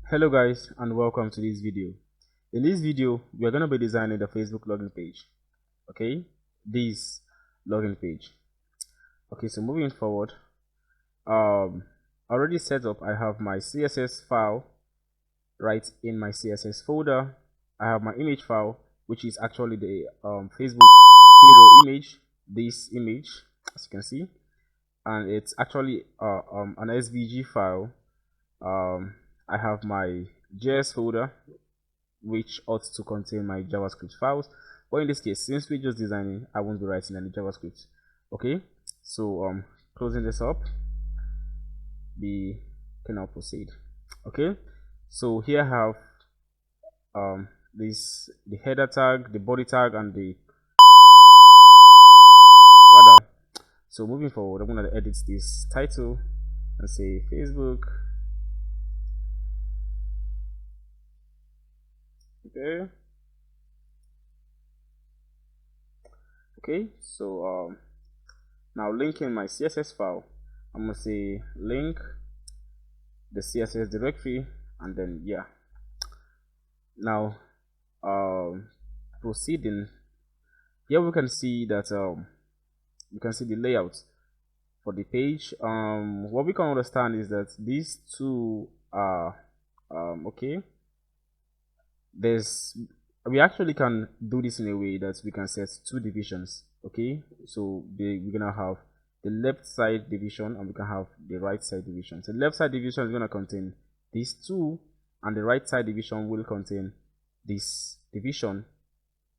Hello guys, and welcome to this video. In this video we are going to be designing the Facebook login page. Okay, this login page. Okay, so moving forward, already set up. I have my CSS file right in my CSS folder. I have my image file, which is actually the Facebook hero image, this image, as you can see, and it's actually an SVG file. I have my JS folder, which ought to contain my JavaScript files, but in this case, since we're just designing, I won't be writing any JavaScript. Okay, so closing this up, we can now proceed. Okay, so here I have the header tag, the body tag, and the rather. So moving forward, I'm going to edit this title and say Facebook. Okay, so now linking my CSS file, I'm gonna say link the CSS directory, and then yeah, now proceeding. Here we can see that you can see the layout for the page. What we can understand is that these two are okay. We actually can do this in a way that we can set two divisions. Okay, so we're gonna have the left side division and we can have the right side division. So the left side division is gonna contain these two, and the right side division will contain this division,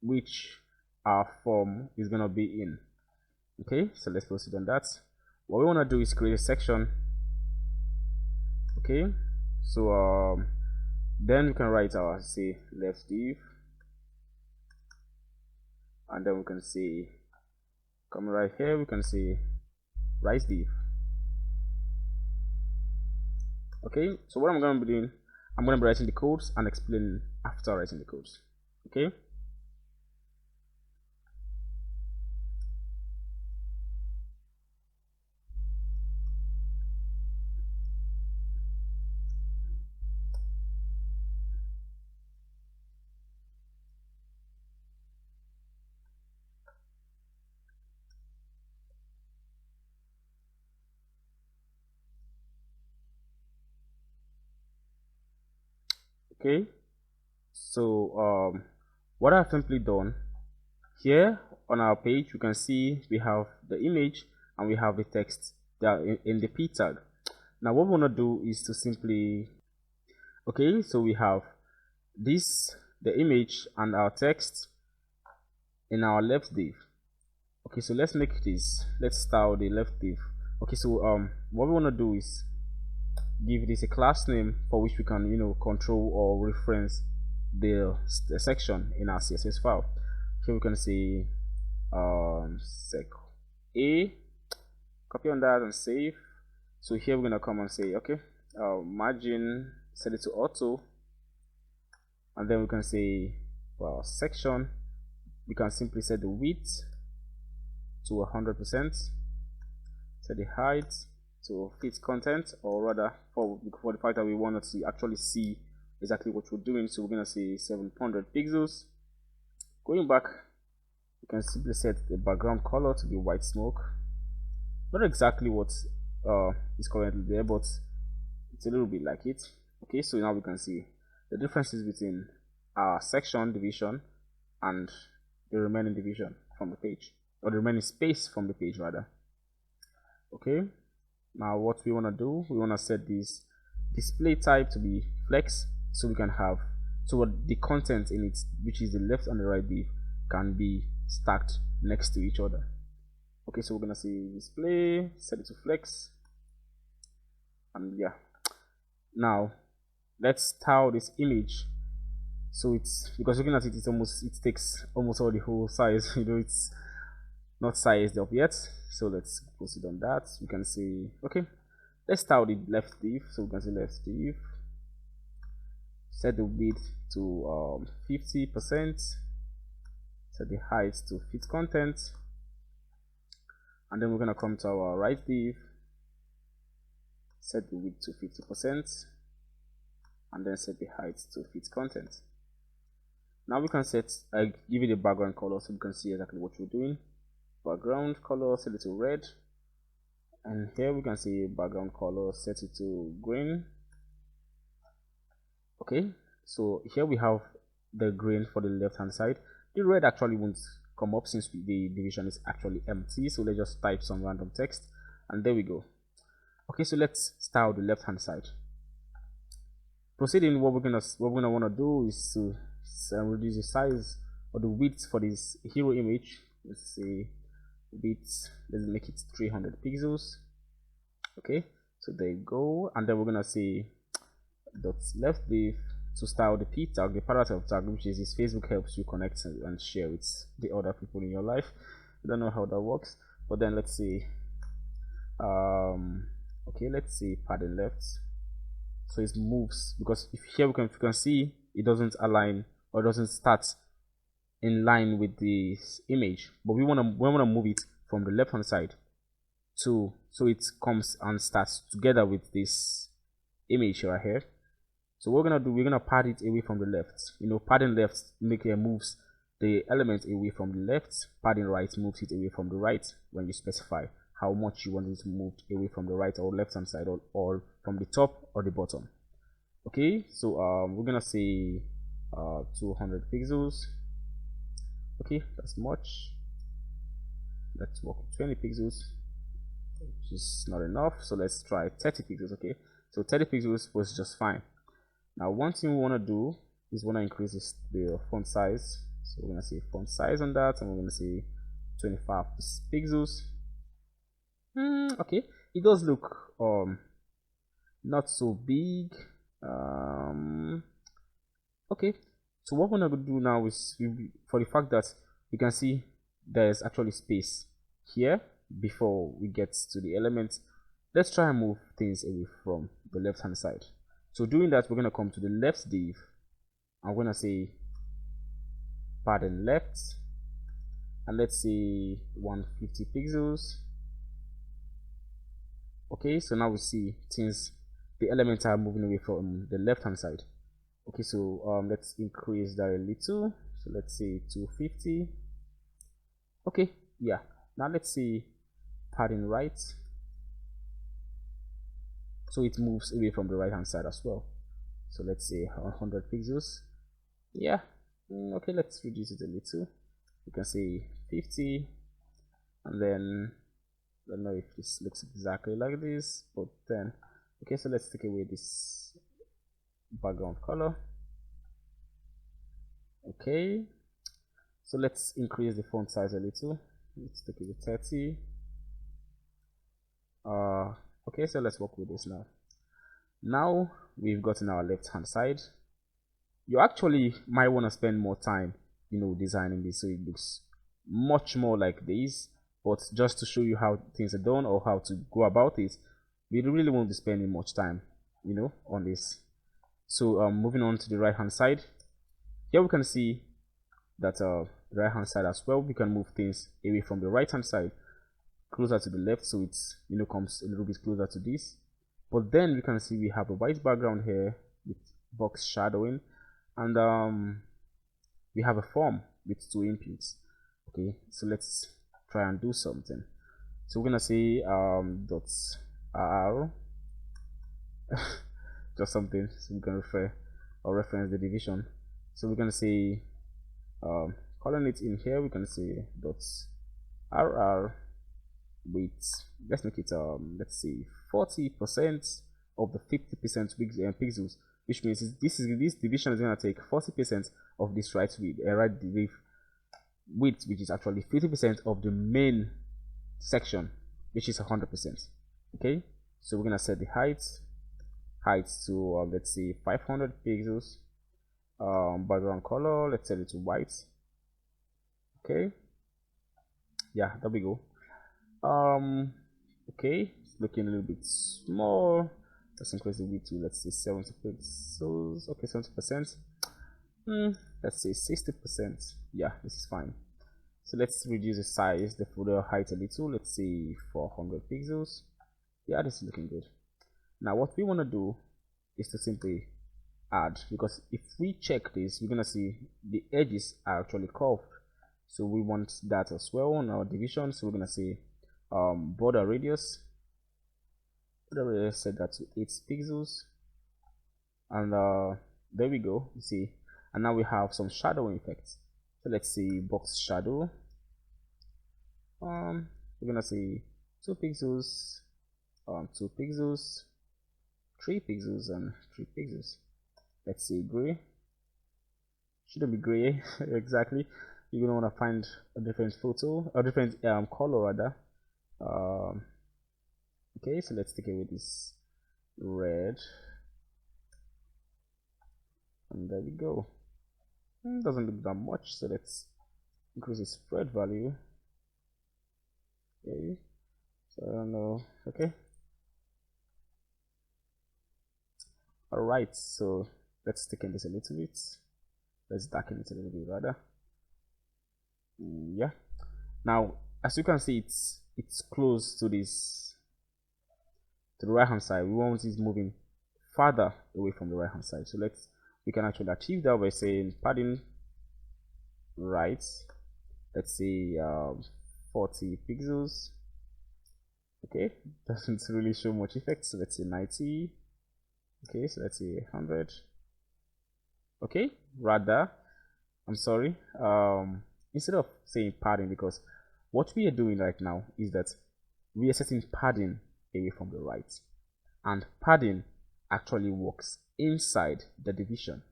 which our form is gonna be in. Okay, so let's proceed on that. What we wanna do is create a section. Okay, so then we can write our say left div, and then we can say, come right here, we can say right div. Okay, so what I'm going to be doing, I'm going to be writing the codes and explaining after writing the codes. Okay, okay, so what I've simply done here on our page, you can see we have the image and we have the text that in the p tag. Now what we want to do is to simply, okay, so we have this, the image and our text in our left div. Okay, so let's make this, let's style the left div. Okay, so what we want to do is give this a class name for which we can control or reference the section in our CSS file. Here we can say sec a, copy on that and save. So here we're gonna come and say, okay, margin, set it to auto, and then we can say for our section we can simply set the width to 100%, set the height to fit content, or rather for the fact that we want to actually see exactly what we're doing. So we're gonna say 700 pixels. Going back, you can simply set the background color to be white smoke. Not exactly what is currently there, but it's a little bit like it. Okay, so now we can see the differences between our section division and the remaining division from the page, or the remaining space from the page rather. Okay, now what we want to do, we want to set this display type to be flex, so we can have, so what the content in it, which is the left and the right div, can be stacked next to each other. Okay, so we're gonna say display, set it to flex, and yeah. Now let's style this image. So it's, because looking at it, it takes almost all the whole size. It's not sized up yet, so let's proceed on that. We can say, okay, let's style the left div. So we can say left div, set the width to 50%, set the height to fit content, and then we're gonna come to our right div, set the width to 50%, and then set the height to fit content. Now we can set give it a background color so we can see exactly what we're doing. Background color, set it to red, and here we can see background color, set it to green. Okay, so here we have the green for the left hand side. The red actually won't come up since the division is actually empty, so let's just type some random text, and there we go. Okay, so let's style the left hand side. Proceeding, what we're gonna want to do is to reduce the size or the width for this hero image. Let's say width, let's make it 300 pixels. Okay, so there you go, and then we're gonna say dot left div to style the p tag, the paragraph tag, which is this Facebook helps you connect and share with the other people in your life. I don't know how that works, but then let's see. Okay, let's see padding left, so it moves, because if here we can see it doesn't align or doesn't start in line with this image, but we want to move it from the left hand side to so it comes and starts together with this image right here. So what we're gonna do, we're gonna pad it away from the left. You know, padding left moves the element away from the left. Padding right moves it away from the right when you specify how much you want it to move away from the right or left hand side, or from the top or the bottom. Okay, so we're gonna say 200 pixels. Okay, that's much. Let's work with 20 pixels, which is not enough, so let's try 30 pixels. Okay, so 30 pixels was just fine. Now one thing we want to do is want to increase the font size, so we're going to say font size on that, and we're going to say 25 pixels. Okay, it does look not so big. Okay, so what we're going to do now is, for the fact that you can see there's actually space here before we get to the element, let's try and move things away from the left hand side. So doing that, we're going to come to the left div. I'm going to say padding left, and let's say 150 pixels. Okay, so now we see things, the elements are moving away from the left hand side. Okay, so let's increase that a little, so let's say 250. Okay, yeah, now let's see padding right, so it moves away from the right hand side as well. So let's say 100 pixels. Yeah, okay, let's reduce it a little. You can say 50, and then I don't know if this looks exactly like this, but then okay, so let's take away this background color. Okay, so let's increase the font size a little. Let's take it to 30. Okay, so let's work with this now. Now we've gotten our left hand side. You actually might want to spend more time, you know, designing this so it looks much more like this, but just to show you how things are done or how to go about it, we really won't be spending much time, you know, on this. So moving on to the right hand side, here we can see that the right hand side as well, we can move things away from the right hand side closer to the left, so it's, you know, comes a little bit closer to this. But then we can see we have a white background here with box shadowing, and we have a form with 2 inputs. Okay, so let's try and do something. So we're gonna say dot r just something, so we can reference the division. So we're gonna say calling it in here, we can say dot rr with, let's make it let's say 40% of the 50% pixels, which means this division is going to take 40% of this right div width, which is actually 50% of the main section, which is 100%. Okay, so we're going to set the height to let's say 500 pixels. Background color, let's set it to white. Okay, yeah, there we go. Okay, it's looking a little bit small. Let's increase the width to, let's say 70 pixels. Okay, 70%. Let's say 60%. Yeah, this is fine. So let's reduce the size, the folder height a little. Let's say 400 pixels. Yeah, this is looking good. Now what we want to do is to simply add, because if we check this, we're gonna see the edges are actually curved, so we want that as well on our division. So we're gonna say border radius, set that to 8 pixels, and there we go. You see, and now we have some shadowing effects. So let's see box shadow. We're gonna say 2 pixels, 2 pixels, 3 pixels, and 3 pixels. Let's say gray. Shouldn't be gray exactly. You're gonna want to find a different photo, a different color rather. Okay, so let's take away this red, and there we go. Doesn't look that much, so let's increase the spread value. Okay, so I don't know. Okay, all right, so let's thicken this a little bit. Let's darken it a little bit rather. Yeah, now as you can see, it's close to this, to the right hand side. We want it moving farther away from the right hand side, so we can actually achieve that by saying padding right, let's say 40 pixels. Okay, doesn't really show much effect, so let's say 90. Okay, so let's say 100. Okay, rather, I'm sorry, instead of saying padding, because what we are doing right now is that we are setting padding away from the right, and padding actually works inside the division.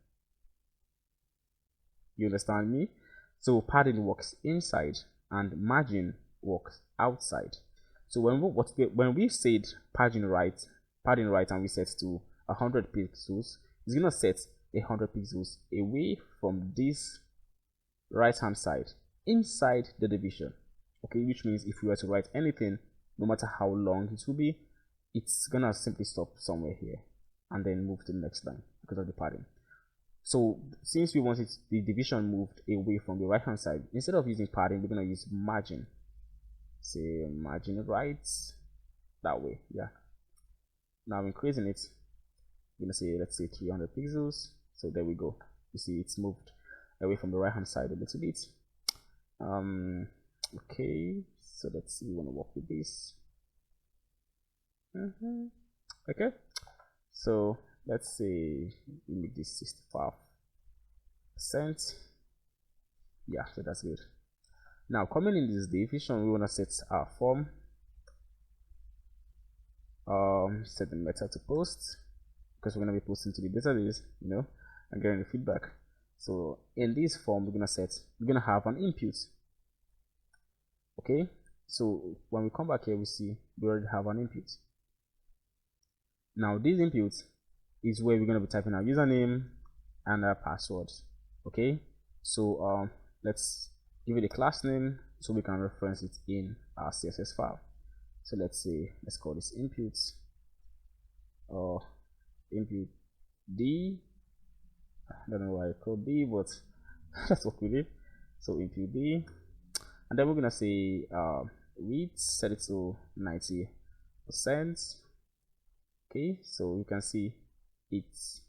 You understand me? So padding works inside and margin works outside. So when we said padding right, and we set to 100 pixels, it's gonna set 100 pixels away from this right hand side inside the division. Okay, which means if we were to write anything, no matter how long it will be, it's gonna simply stop somewhere here and then move to the next line because of the padding. So since we wanted the division moved away from the right hand side, instead of using padding, we're gonna use margin. Say margin right, that way. Yeah, now increasing it, we're gonna say, let's say 300 pixels. So there we go. You see it's moved away from the right hand side a little bit. Okay, so let's see, we want to work with this. Okay, so let's say we make this 65%. Yeah, so that's good. Now coming in this division, we want to set our form, set the method to post, because we're going to be posting to the database, you know, and getting the feedback. So in this form, we're going to have an input. Okay, so when we come back here, we see we already have an input. Now this input is where we're going to be typing our username and our password. Okay, so let's give it a class name so we can reference it in our CSS file. So let's call this input, or input D. I don't know why I called D, but let's work with it. So input D, and then we're gonna say width, set it to 90%. Okay, so you can see it's,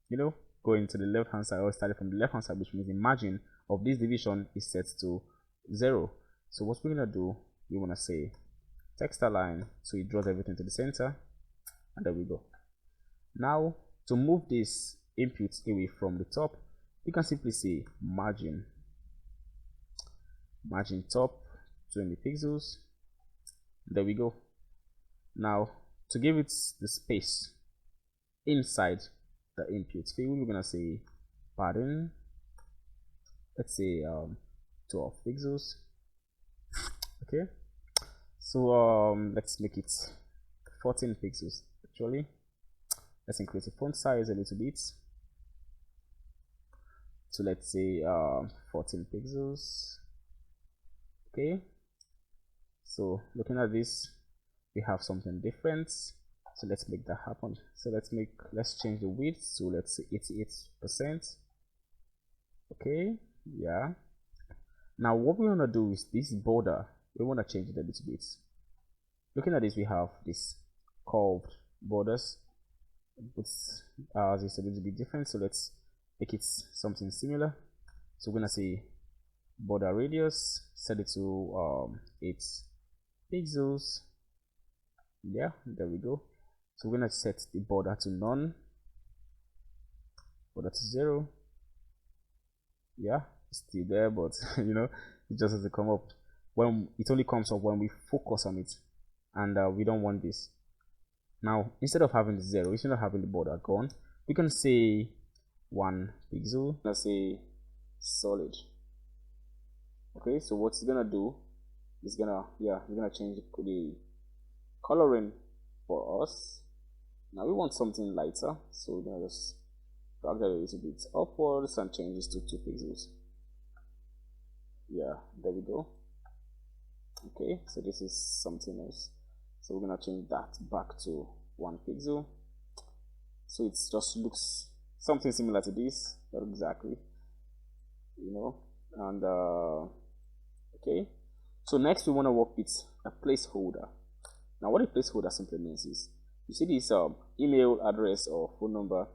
you know, going to the left hand side, or starting from the left hand side, which means the margin of this division is set to 0. So what we're gonna do, we wanna say text align, so it draws everything to the center, and there we go. Now to move this input away from the top, you can simply say margin top 20 pixels. There we go. Now to give it the space inside the input field, we're gonna say padding, let's say 12 pixels. Okay, so let's make it 14 pixels actually. Let's increase the font size a little bit, so let's say 14 pixels. Okay, so looking at this, we have something different, so let's make that happen. So let's change the width to, let's say 88%. Okay, yeah. Now what we want to do is this border, we want to change it a little bit. Looking at this, we have this curved borders. It's as it's a little bit different, so let's make it something similar. So we're gonna say border radius, set it to 8 pixels. Yeah, there we go. So we're gonna set the border to none, border to 0. Yeah, it's still there, but you know, it just has to come up when it only comes up when we focus on it, and we don't want this. Now, instead of having the 0, instead of having the border gone, we can say 1 pixel. Let's say solid. Okay, so what it's gonna do is it's gonna change the coloring for us. Now we want something lighter, so we're gonna just drag that a little bit upwards and change this to 2 pixels. Yeah, there we go. Okay, so this is something else. So we're gonna change that back to 1 pixel. So it just looks something similar to this, not exactly, you know. And okay, so next we want to work with a placeholder. Now what a placeholder simply means is, you see this email address or phone number,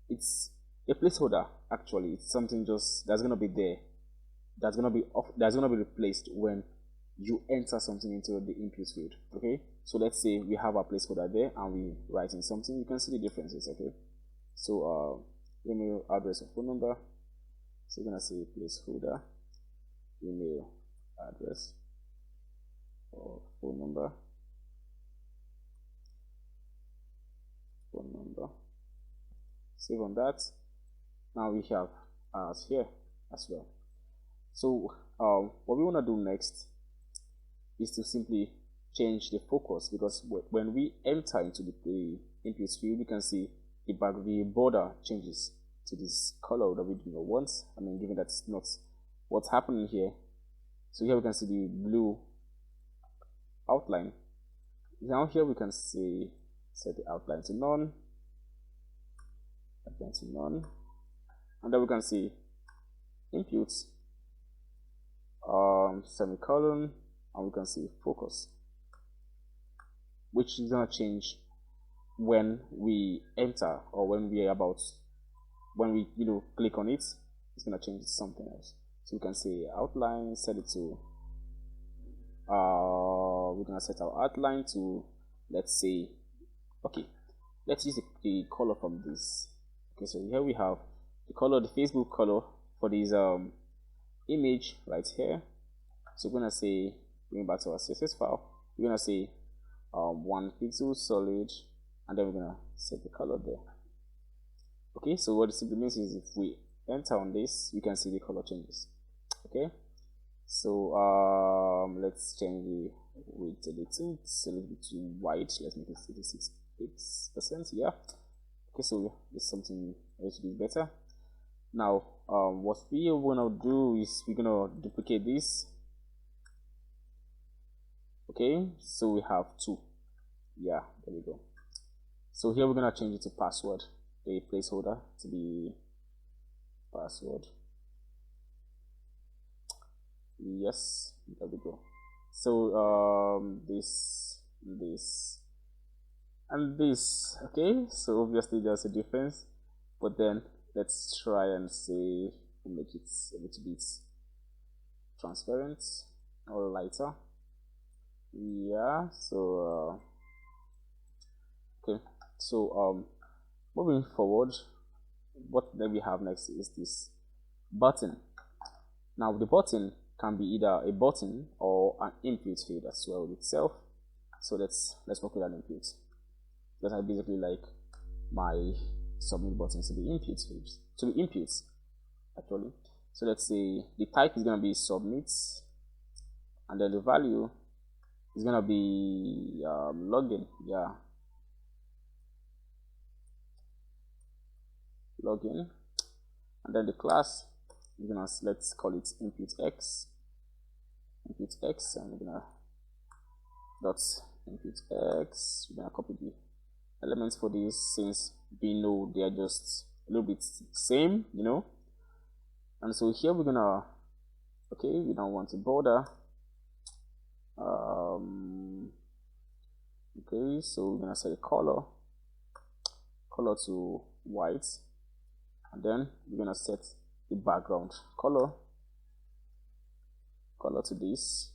it's a placeholder. Actually, it's something just that's gonna be there, that's gonna be replaced when you enter something into the input field. Okay, so let's say we have a placeholder there and we write in something, you can see the differences. Okay, so email address or phone number, so we're gonna say placeholder email address or phone number, save on that. Now we have ours here as well. So what we want to do next is to simply change the focus, because when we enter into the input field, you can see the border changes to this color that we do not want. I mean, given that's not what's happening here. So here we can see the blue outline. Now here we can see set the outline to none, and then we can see inputs, semicolon, and we can see focus, which is gonna change when we enter, or when we click on it. It's gonna change to something else. So we can say outline, set it to we're gonna set our outline to, let's say, okay, let's use the color from this. Okay, so here we have the color, the Facebook color for this image right here. So we're gonna say, going back to our CSS file, we're gonna say 1 pixel solid, and then we're gonna set the color there. Okay, so what it simply means is if we enter on this, you can see the color changes. Okay, so let's change the weight a little. It's a little bit too wide. Let's make it 36%. Yeah. Okay, so this is something a little bit better. Now what we are gonna do is we're gonna duplicate this. Okay, so we have 2. Yeah, there we go. So here we're gonna change it to password, the placeholder to be password. Yes, there we go. So this and this. Okay, so obviously there's a difference, but then let's try and see, make it a little bit transparent or lighter. Yeah, so okay, so moving forward, what then we have next is this button. Now the button can be either a button or an input field as well itself. So let's work with an input. That I basically like my submit buttons to be inputs fields, to be inputs actually. So let's say the type is gonna be submit, and then the value is gonna be login. Yeah, login, and then the class is gonna, let's call it input x, and we're gonna dot input x. We're gonna copy the elements for this, since we know they are just a little bit same, you know. And so here we're gonna, okay, we don't want a border. Okay, so we're gonna set a color color to white, and then we're gonna set the background color to this.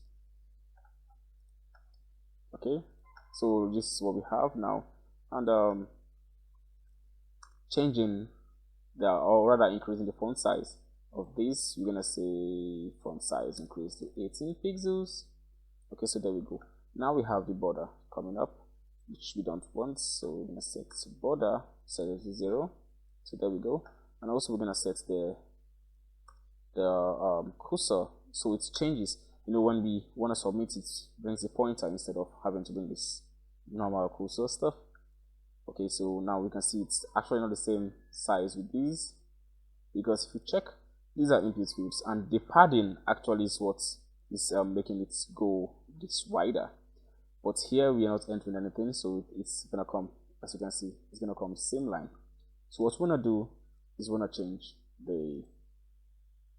Okay, so this is what we have now. And changing the, or rather increasing the font size of this, we're gonna say font size increase to 18 pixels. Okay, so there we go. Now we have the border coming up, which we don't want, so we're gonna set border, set it to 0. So there we go. And also we're gonna set the cursor so it changes. You know, when we want to submit, it brings a pointer instead of having to bring this normal cursor stuff. Okay, so now we can see it's actually not the same size with these, because if you check, these are input fields, and the padding actually is what is making it go this wider. But here we are not entering anything, so it's gonna come, as you can see, it's gonna come same line. So what we're gonna do is we're gonna change the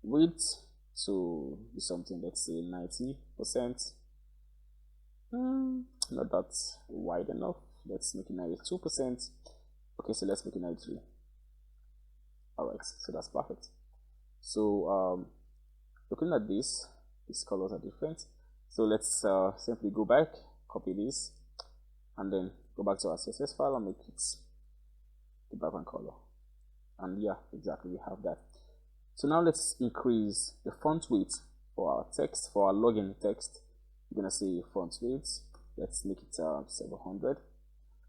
width to be something, let's say 90%. Not that wide enough. Let's make it 92%. Okay, so let's make it 93. Alright, so that's perfect. So looking at this, these colors are different. So let's simply go back, copy this, and then go back to our CSS file and make it the background color. And yeah, exactly, we have that. So now let's increase the font weight for our text, for our login text. We're gonna say font weight. Let's make it 700,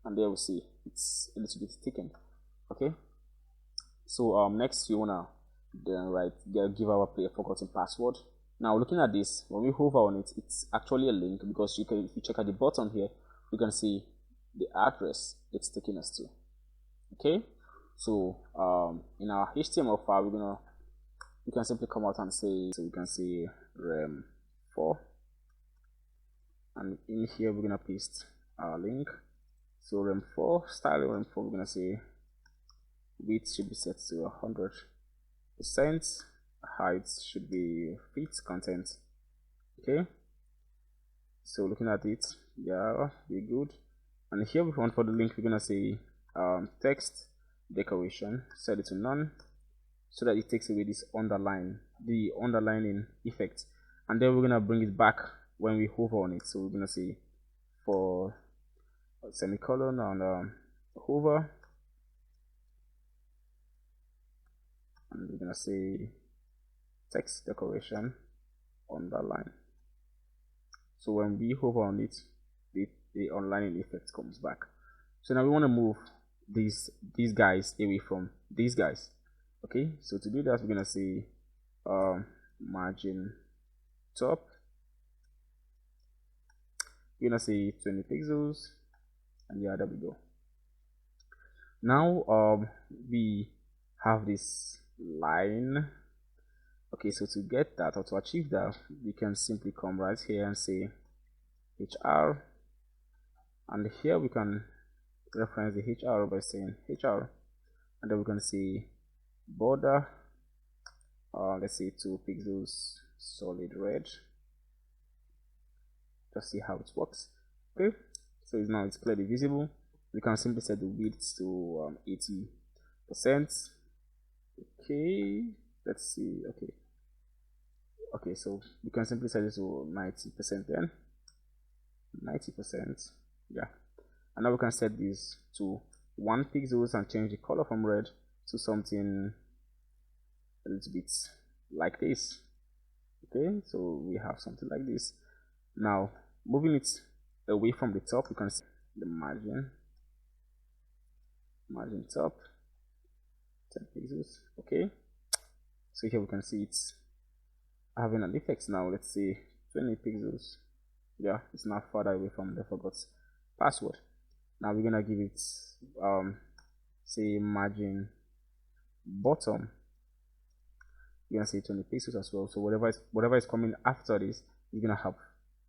and there we see it's a little bit thickened. Okay. So next we wanna then give our player forgotten password. Now looking at this, when we hover on it, it's actually a link, because if you check at the bottom here, you can see the address it's taking us to. Okay. So in our HTML file, we can simply come out and say, so we can say rem4, and in here we're gonna paste our link. So rem4, style rem4, we're gonna say width should be set to 100%, height should be fit content. Okay, so looking at it, yeah, be good. And here we want for the link, we're gonna say text decoration, set it to none, so that it takes away this the underlining effect, and then we're gonna bring it back when we hover on it. So we're gonna say for semicolon and hover, and we're gonna say text decoration underline. So when we hover on it, the underlining effect comes back. So now we want to move these guys away from these guys. Okay, so to do that, we're gonna say margin top, we're gonna say 20 pixels, and yeah, there we go. Now we have this line. Okay, so to get that, or to achieve that, we can simply come right here and say HR, and here we can reference the HR by saying HR, and then we can say border, let's say 2 pixels solid red. Just see how it works. Okay, so now it's clearly visible. We can simply set the width to 80%. Okay, let's see. Okay, so we can simply set it to 90% then. 90%, yeah. And now we can set this to 1 pixels and change the color from red to something a little bit like this. Okay, so we have something like this. Now moving it away from the top, you can see the margin top 10 pixels. Okay, so here we can see it's having an effect. Now let's say 20 pixels. Yeah, it's now further away from the forgot password. Now we're gonna give it say margin bottom, you're gonna say 20 pixels as well. So whatever is coming after this, you're gonna have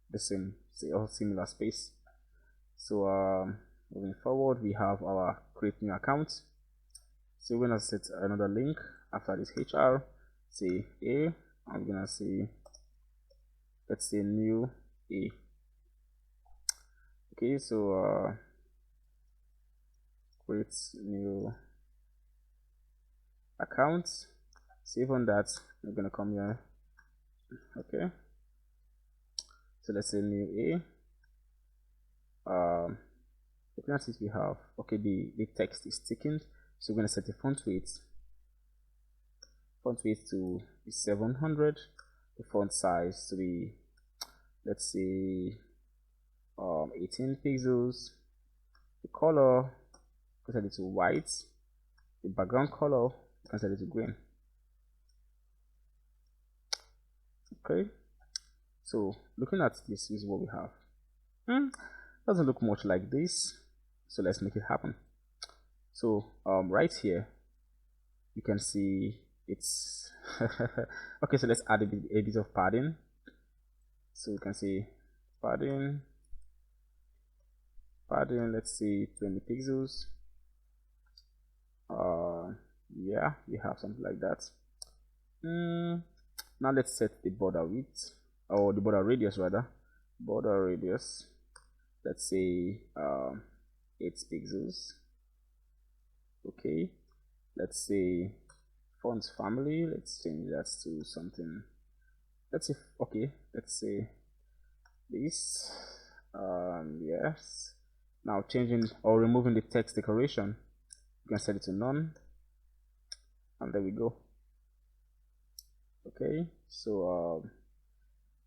the same, say, or similar space. So moving forward, we have our create new account. So we're gonna set another link after this HR, say A, and we're gonna say, let's say new A. Okay, so create new account, save on that. We're gonna come here. Okay, so let's say new A. Looking at it, we have, okay, the text is thickened, so we're gonna set the font weight to be 700, the font size to be, let's say 18 pixels, the color we can set it to white, the background color we can set it to green. Okay, so looking at this is what we have. Doesn't look much like this, so let's make it happen. So right here you can see it's okay, so let's add a bit of padding. So we can see padding, let's see 20 pixels. Yeah, we have something like that. Now let's set the border width, or the border radius rather. Border radius, let's say 8 pixels. Okay, let's say font family, let's change that to something, let's say, okay, let's say this. Yes, now changing or removing the text decoration, you can set it to none, and there we go. Okay, so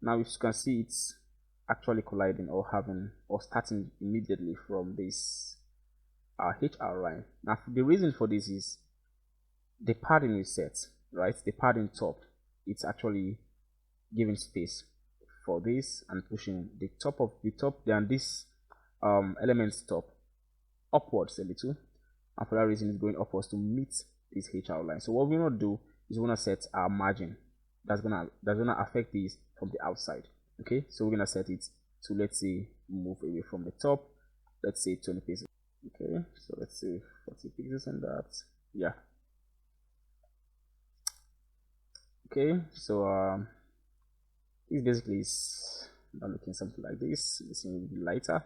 now you can see it's actually colliding or starting immediately from this HR line. Now the reason for this is the padding is set, right? The padding top, it's actually giving space for this and pushing the top then this element's top upwards a little, and for that reason it's going upwards to meet this HR line. So what we're gonna do is we're gonna set our margin that's gonna affect this from the outside. Okay, so we're gonna set it to, let's say, move away from the top, let's say 20 pixels. Okay, so let's say 40 pixels and that. Yeah. Okay, so this basically is looking something like this. This will be lighter,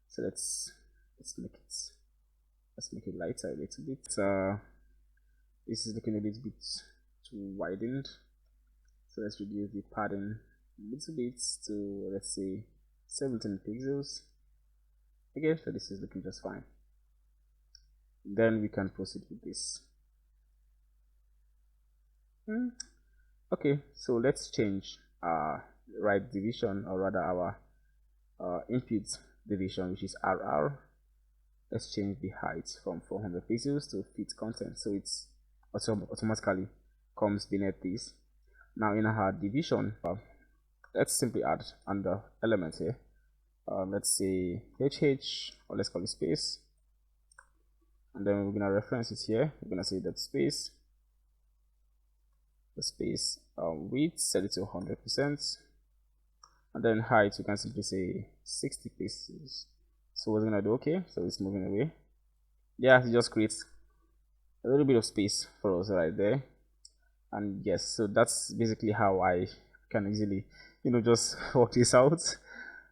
so let's make it lighter a little bit. This is looking a little bit too widened, so let's reduce the padding a little bit to, let's say, 17 pixels. Okay, so this is looking just fine. Then we can proceed with this. Okay, so let's change right division, or rather our input division, which is RR. Let's change the height from 400 pixels to fit content, so it's automatically comes beneath this. Now in our division, let's simply add under element here. Let's say HH, or let's call it space, and then we're gonna reference it here. We're gonna say that space, the space width, set it to 100%, and then height you can simply say 60 pixels. So we're gonna do okay, so it's moving away. Yeah, it just creates a little bit of space for us right there. And yes, so that's basically how I can easily, just work this out.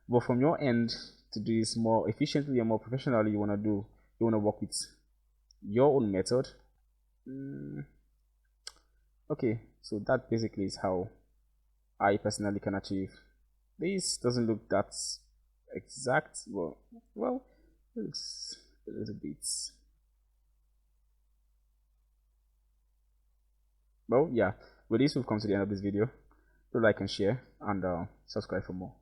But from your end, to do this more efficiently and more professionally, you want to work with your own method. Okay, so that basically is how I personally can achieve. This doesn't look that exact. Well, it looks a little bit. Well, yeah, with this we've come to the end of this video. Do like and share, and subscribe for more.